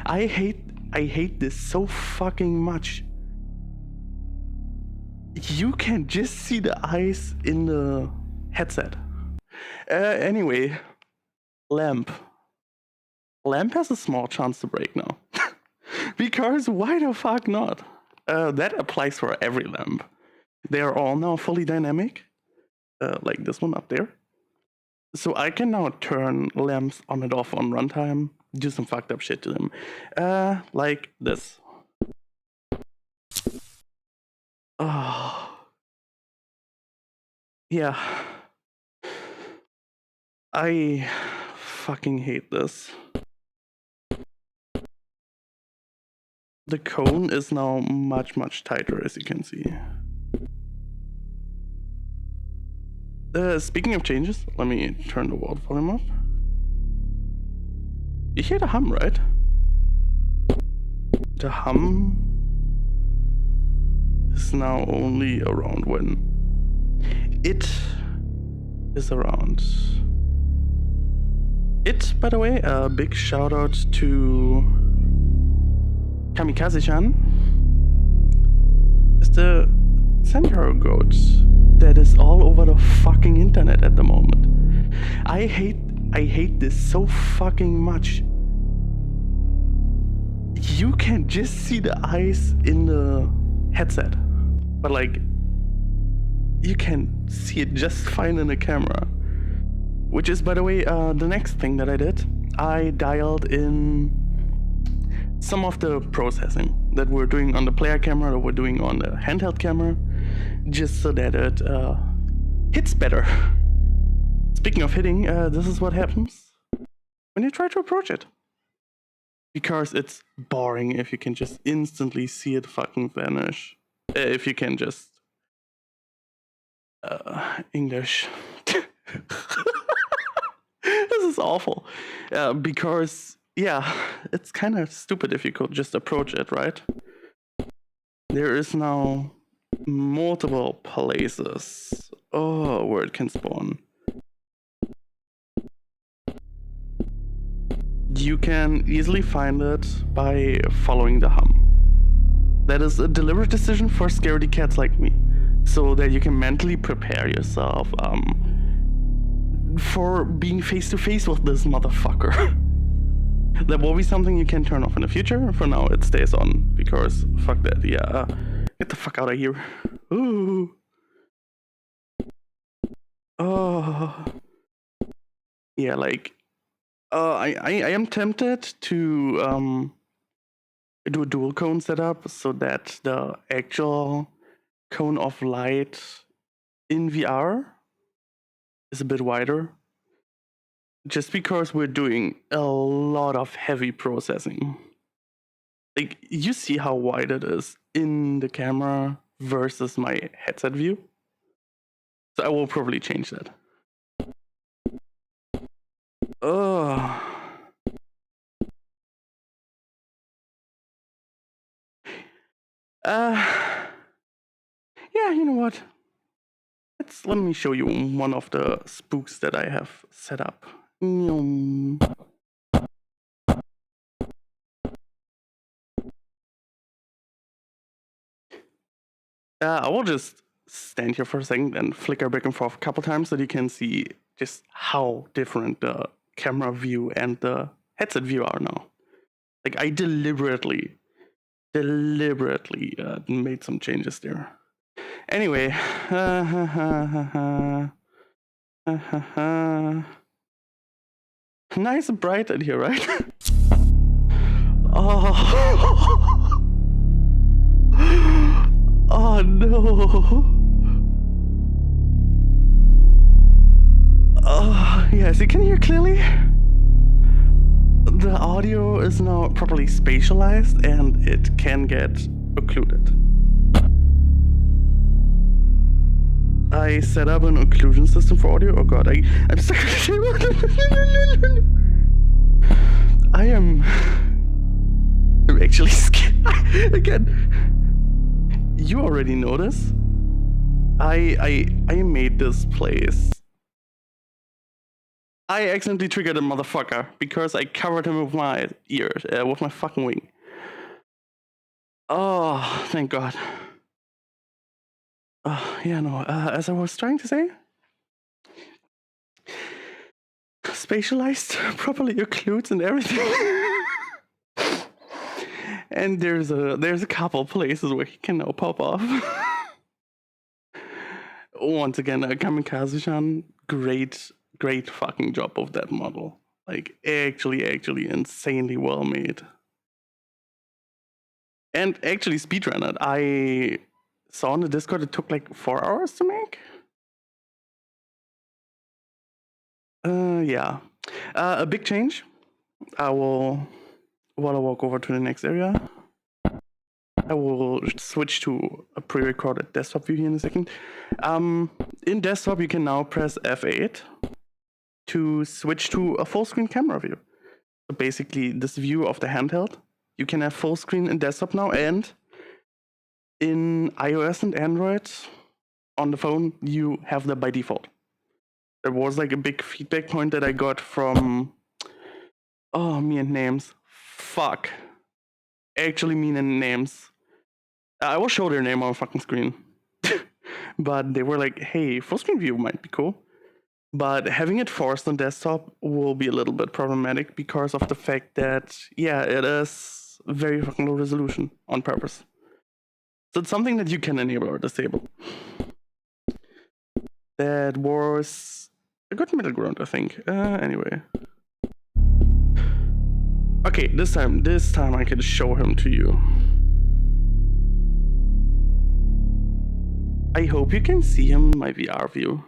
I hate this so fucking much. You can just see the eyes in the headset. Anyway, lamp. Lamp has a small chance to break now. Because why the fuck not? That applies for every lamp. They are all now fully dynamic, like this one up there. So I can now turn lamps on and off on runtime, do some fucked up shit to them. Like this. Oh. Yeah. I fucking hate this. The cone is now much tighter, as you can see. Speaking of changes, let me turn the wall volume up. You hear the hum, right? The hum is now only around when it is around. It, by the way, a big shout out to Kamikaze-chan, is the Centaur goat that is all over the fucking internet at the moment. I hate this so fucking much. You can just see the eyes in the headset, but like you can see it just fine in the camera. Which is, by the way, the next thing that I did. I dialed in some of the processing that we're doing on the player camera, that we're doing on the handheld camera, just so that it hits better. Speaking of hitting, this is what happens when you try to approach it. Because it's boring if you can just instantly see it fucking vanish. If you can just... English. This is awful. Because, yeah, it's kind of stupid if you could just approach it, right? There is now multiple places where it can spawn. You can easily find it by following the hum. That is a deliberate decision for scaredy cats like me, so that you can mentally prepare yourself for being face to face with this motherfucker. That will be something you can turn off in the future. For now, it stays on because fuck that. Yeah, get the fuck out of here. Ooh. Oh. Yeah, like. I am tempted to do a dual cone setup so that the actual cone of light in VR is a bit wider. Just because we're doing a lot of heavy processing. Like, you see how wide it is in the camera versus my headset view. So I will probably change that. Yeah, you know what? Let me show you one of the spooks that I have set up. I will just stand here for a second and flicker back and forth a couple times so you can see just how different the camera view and the headset view are now. Like, I deliberately made some changes there. Anyway, nice and bright in here, right? Oh. Oh no. Oh, yes, you can hear clearly. The audio is now properly spatialized and it can get occluded. I set up an occlusion system for audio. Oh god, I'm stuck on the table. I'm actually scared. Again, you already know this. I made this place I accidentally triggered a motherfucker because I covered him with my ears, with my fucking wing. Oh, thank God. Yeah, no, as I was trying to say, spatialized properly occludes and everything. And there's a couple places where he can now pop off. Once again, Kamikaze-chan, great fucking job of that model. Like, actually insanely well made. And actually speedrunner. I saw on the Discord it took like 4 hours to make. Yeah. A big change. While I walk over to the next area, I will switch to a pre-recorded desktop view here in a second. In desktop, you can now press F8 to switch to a full screen camera view. So basically, this view of the handheld, you can have full screen in desktop now, and in iOS and Android on the phone, you have that by default. There was like a big feedback point that I got from, me and names. Fuck. Actually, me and names. I will show their name on a fucking screen. But they were like, hey, full screen view might be cool. But having it forced on desktop will be a little bit problematic because of the fact that, yeah, it is very fucking low resolution on purpose. So it's something that you can enable or disable. That was a good middle ground, I think. Anyway. Okay, this time I can show him to you. I hope you can see him in my VR view.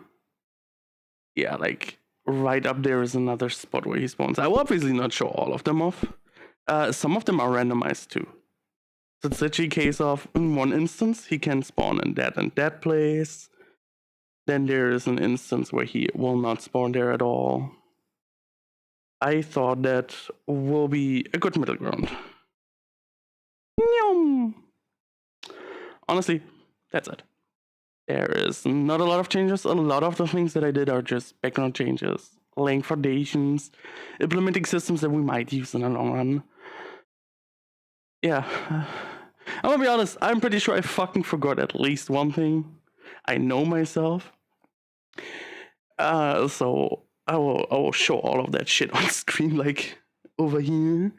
Yeah, like right up there is another spot where he spawns. I will obviously not show all of them off. Some of them are randomized too. So it's literally a case of, in one instance, he can spawn in that and that place. Then there is an instance where he will not spawn there at all. I thought that will be a good middle ground. Honestly, that's it. There is not a lot of changes. A lot of the things that I did are just background changes, laying foundations, implementing systems that we might use in the long run. Yeah. I'm gonna be honest, I'm pretty sure I fucking forgot at least one thing. I know myself. So I will show all of that shit on screen, like over here.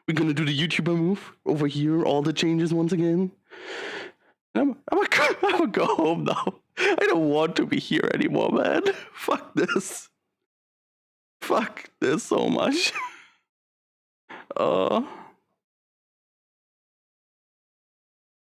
We're gonna do the YouTuber move over here, all the changes once again. I'm gonna go home now. I don't want to be here anymore, man. Fuck this. Fuck this so much.